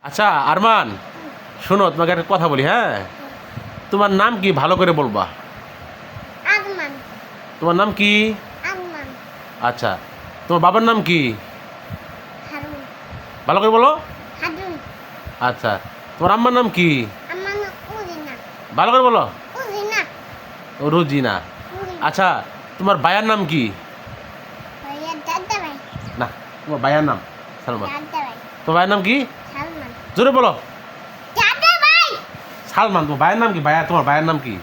আচ্ছা আরমান, শোনো তোমাকে একটা কথা বলি। হ্যাঁ, তোমার নাম কি ভালো করে বলবা। আরমান। তোমার নাম কি? আরমান। আচ্ছা, তোমার বাবার নাম কি? হারুন। ভালো করে বলো। হারুন। আচ্ছা, তোমার আম্মার নাম কি? আমার নাম উজিনা। ভালো করে বলো। উজিনা। রুজিনা। আচ্ছা, তোমার ভাইয়ার নাম কি? ভাইয়া দাদা ভাই। না, তোমার ভাইয়ার নাম সালমান। দাদা ভাই। তোমার ভাইয়ের নাম কি? সালমান। জোরে বলো। দাদা ভাই। সালমান। তোমার ভাইয়ের নাম কি? ভাইয়া, তোমার ভাইয়ের নাম কি?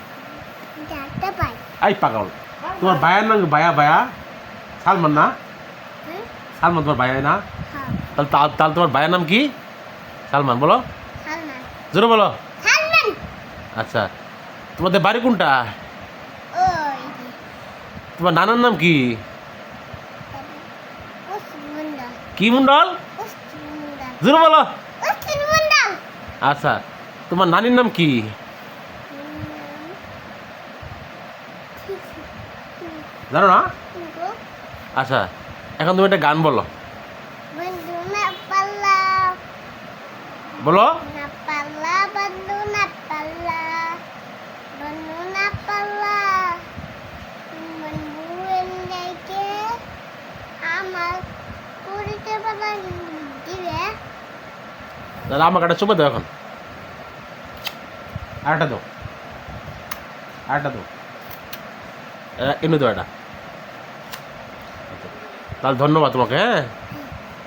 দাদা ভাই। এই পাগল, তোমার ভাইয়ের নাম কি? ভাইয়া ভাইয়া সালমান না? হুম? সালমান তোমার ভাইয়া না? হ্যাঁ। তাহলে তোমার ভাইয়ের নাম কি? সালমান। বলো, সালমান। জোরে বলো। সালমান। আচ্ছা, তোমাদের বাড়ি কোনটা? ওই যে। তোমার নানার নাম কি? উসমুন্ডা। কি মন্ডল? উসমুন্ডা। জোরে বলো। উসমুন্ডা। আচ্ছা, তোমার নানির নাম কি? জানো না? আচ্ছা, এখন তুমি একটা গান বলো। বন্ধু না পাল্লা। বলো। না পাল্লা বন্ধু না পাল্লা। বন্ধু না পাল্লা। বন্ধু এনকে আমার পুরিতে পাল্লা দিবে। দাদা আমাকে একটা চুপে দাও এখন। আরেকটা দাও, আরেকটা দাও, এনে দাও এটা। আচ্ছা, তাহলে ধন্যবাদ তোমাকে। হ্যাঁ।